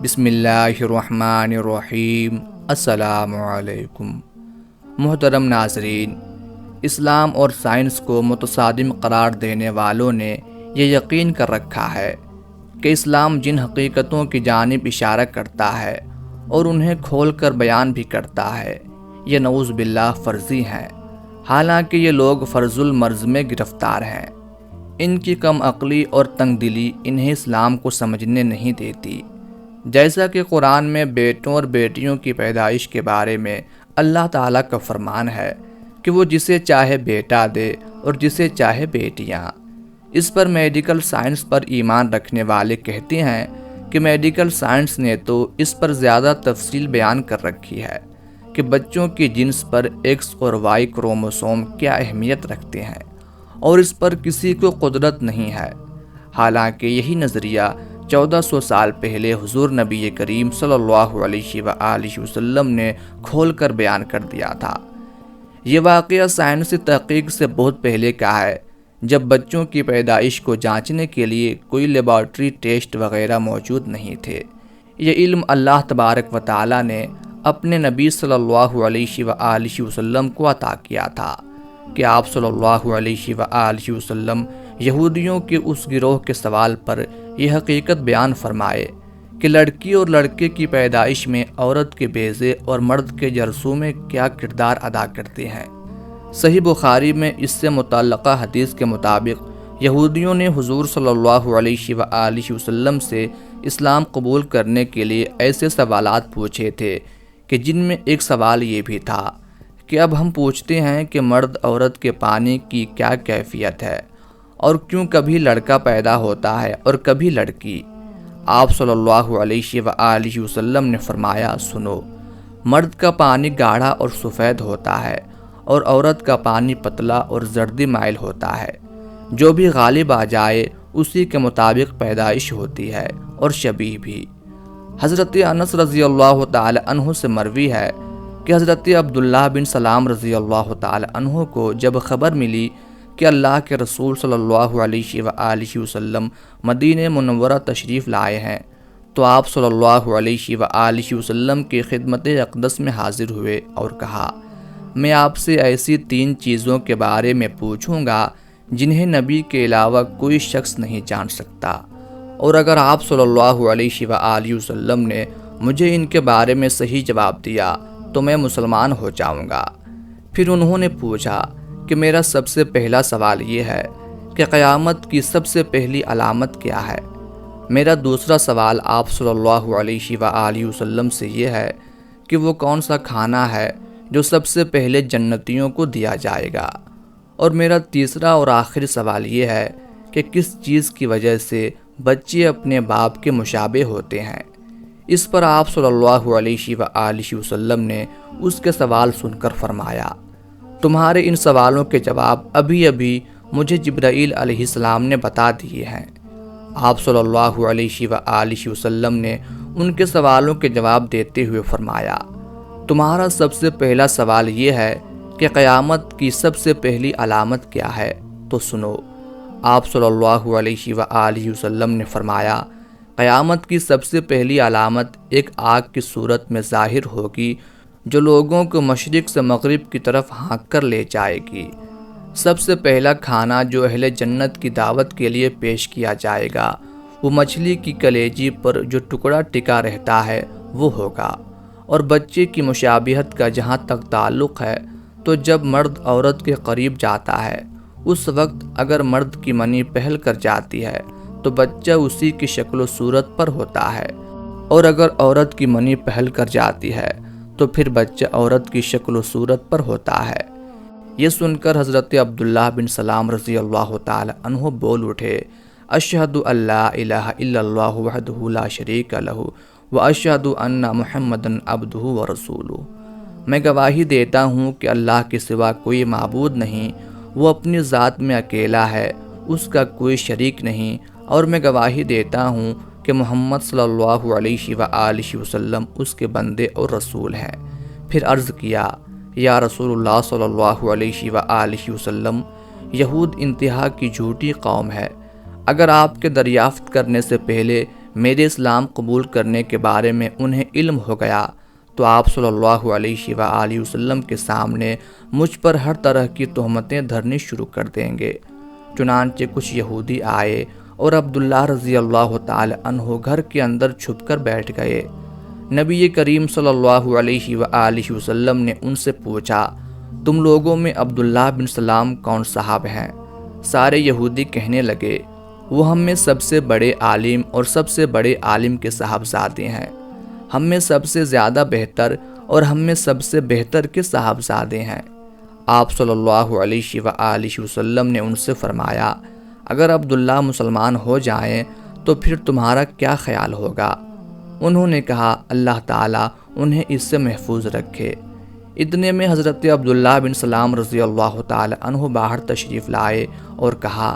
بسم اللہ الرحمن الرحیم۔ السلام علیکم۔ محترم ناظرین، اسلام اور سائنس کو متصادم قرار دینے والوں نے یہ یقین کر رکھا ہے کہ اسلام جن حقیقتوں کی جانب اشارہ کرتا ہے اور انہیں کھول کر بیان بھی کرتا ہے، یہ نعوذ باللہ فرضی ہیں، حالانکہ یہ لوگ فرض المرض میں گرفتار ہیں۔ ان کی کم عقلی اور تنگ دلی انہیں اسلام کو سمجھنے نہیں دیتی۔ جیسا کہ قرآن میں بیٹوں اور بیٹیوں کی پیدائش کے بارے میں اللہ تعالیٰ کا فرمان ہے کہ وہ جسے چاہے بیٹا دے اور جسے چاہے بیٹیاں۔ اس پر میڈیکل سائنس پر ایمان رکھنے والے کہتے ہیں کہ میڈیکل سائنس نے تو اس پر زیادہ تفصیل بیان کر رکھی ہے کہ بچوں کی جنس پر ایکس اور وائی کروموسوم کیا اہمیت رکھتے ہیں، اور اس پر کسی کو قدرت نہیں ہے۔ حالانکہ یہی نظریہ 1400 سال پہلے حضور نبی کریم صلی اللہ علیہ وآلہ وسلم نے کھول کر بیان کر دیا تھا۔ یہ واقعہ سائنسی تحقیق سے بہت پہلے کا ہے، جب بچوں کی پیدائش کو جانچنے کے لیے کوئی لیبارٹری ٹیسٹ وغیرہ موجود نہیں تھے۔ یہ علم اللہ تبارک و تعالی نے اپنے نبی صلی اللہ علیہ وآلہ وسلم کو عطا کیا تھا کہ آپ صلی اللہ علیہ وآلہ وسلم یہودیوں کے اس گروہ کے سوال پر یہ حقیقت بیان فرمائے کہ لڑکی اور لڑکے کی پیدائش میں عورت کے بیضے اور مرد کے جرثومے کیا کردار ادا کرتے ہیں۔ صحیح بخاری میں اس سے متعلقہ حدیث کے مطابق یہودیوں نے حضور صلی اللہ علیہ وآلہ وسلم سے اسلام قبول کرنے کے لیے ایسے سوالات پوچھے تھے کہ جن میں ایک سوال یہ بھی تھا کہ اب ہم پوچھتے ہیں کہ مرد عورت کے پانی کی کیا کیفیت ہے، اور کیوں کبھی لڑکا پیدا ہوتا ہے اور کبھی لڑکی۔ آپ صلی اللہ علیہ وآلہ وسلم نے فرمایا، سنو، مرد کا پانی گاڑھا اور سفید ہوتا ہے اور عورت کا پانی پتلا اور زردی مائل ہوتا ہے۔ جو بھی غالب آ جائے اسی کے مطابق پیدائش ہوتی ہے اور شبیہ بھی۔ حضرت انس رضی اللہ تعالی عنہ سے مروی ہے کہ حضرت عبداللہ بن سلام رضی اللہ تعالی عنہ کو جب خبر ملی کہ اللہ کے رسول صلی اللہ علیہ وآلہ وسلم مدینہ منورہ تشریف لائے ہیں، تو آپ صلی اللہ علیہ وآلہ وسلم کی خدمت اقدس میں حاضر ہوئے اور کہا، میں آپ سے ایسی 3 چیزوں کے بارے میں پوچھوں گا جنہیں نبی کے علاوہ کوئی شخص نہیں جان سکتا، اور اگر آپ صلی اللہ علیہ وآلہ وسلم نے مجھے ان کے بارے میں صحیح جواب دیا تو میں مسلمان ہو جاؤں گا۔ پھر انہوں نے پوچھا کہ میرا سب سے پہلا سوال یہ ہے کہ قیامت کی سب سے پہلی علامت کیا ہے؟ میرا دوسرا سوال آپ صلی اللہ علیہ وآلہ وسلم سے یہ ہے کہ وہ کون سا کھانا ہے جو سب سے پہلے جنتیوں کو دیا جائے گا؟ اور میرا تیسرا اور آخری سوال یہ ہے کہ کس چیز کی وجہ سے بچے اپنے باپ کے مشابہ ہوتے ہیں؟ اس پر آپ صلی اللہ علیہ وآلہ وسلم نے اس کے سوال سن کر فرمایا، تمہارے ان سوالوں کے جواب ابھی ابھی مجھے جبرائیل علیہ السلام نے بتا دیے ہیں۔ آپ صلی اللہ علیہ وآلہ وسلم نے ان کے سوالوں کے جواب دیتے ہوئے فرمایا، تمہارا سب سے پہلا سوال یہ ہے کہ قیامت کی سب سے پہلی علامت کیا ہے؟ تو سنو، آپ صلی اللہ علیہ وآلہ وسلم نے فرمایا، قیامت کی سب سے پہلی علامت ایک آگ کی صورت میں ظاہر ہوگی جو لوگوں کو مشرق سے مغرب کی طرف ہانک کر لے جائے گی۔ سب سے پہلا کھانا جو اہل جنت کی دعوت کے لیے پیش کیا جائے گا وہ مچھلی کی کلیجی پر جو ٹکڑا ٹکا رہتا ہے وہ ہوگا۔ اور بچے کی مشابہت کا جہاں تک تعلق ہے تو جب مرد عورت کے قریب جاتا ہے اس وقت اگر مرد کی منی پہل کر جاتی ہے تو بچہ اسی کی شکل و صورت پر ہوتا ہے، اور اگر عورت کی منی پہل کر جاتی ہے تو پھر بچہ عورت کی شکل و صورت پر ہوتا ہے۔ یہ سن کر حضرت عبداللہ بن سلام رضی اللہ تعالی عنہ بول اٹھے، اشہد ان لا الہ الا اللہ وحدہ لا شریک لہ واشہد ان محمدًا عبدہ ورسولہ۔ میں گواہی دیتا ہوں کہ اللہ کے سوا کوئی معبود نہیں، وہ اپنی ذات میں اکیلا ہے، اس کا کوئی شریک نہیں، اور میں گواہی دیتا ہوں کہ محمد صلی اللہ علیہ وآلہ وسلم اس کے بندے اور رسول ہیں۔ پھر عرض کیا، یا رسول اللہ صلی اللہ علیہ وآلہ وسلم، یہود انتہا کی جھوٹی قوم ہے، اگر آپ کے دریافت کرنے سے پہلے میرے اسلام قبول کرنے کے بارے میں انہیں علم ہو گیا تو آپ صلی اللہ علیہ وآلہ وسلم کے سامنے مجھ پر ہر طرح کی تہمتیں دھرنی شروع کر دیں گے۔ چنانچہ کچھ یہودی آئے اور عبداللہ رضی اللہ تعالی عنہ گھر کے اندر چھپ کر بیٹھ گئے۔ نبی کریم صلی اللہ علیہ وآلہ وسلم نے ان سے پوچھا، تم لوگوں میں عبداللہ بن سلام کون صاحب ہیں؟ سارے یہودی کہنے لگے، وہ ہم میں سب سے بڑے عالم اور سب سے بڑے عالم کے صاحبزادے ہیں، ہم میں سب سے زیادہ بہتر اور ہم میں سب سے بہتر کے صاحبزادے ہیں۔ آپ صلی اللہ علیہ وآلہ وسلم نے ان سے فرمایا، اگر عبداللہ مسلمان ہو جائیں تو پھر تمہارا کیا خیال ہوگا؟ انہوں نے کہا، اللہ تعالیٰ انہیں اس سے محفوظ رکھے۔ اتنے میں حضرت عبداللہ بن سلام رضی اللہ تعالی عنہ باہر تشریف لائے اور کہا،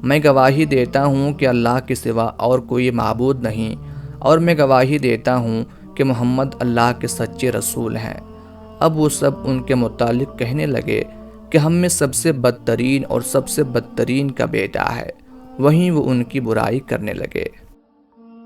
میں گواہی دیتا ہوں کہ اللہ کے سوا اور کوئی معبود نہیں، اور میں گواہی دیتا ہوں کہ محمد اللہ کے سچے رسول ہیں۔ اب وہ سب ان کے متعلق کہنے لگے کہ ہم میں سب سے بدترین اور سب سے بدترین کا بیٹا ہے، وہیں وہ ان کی برائی کرنے لگے۔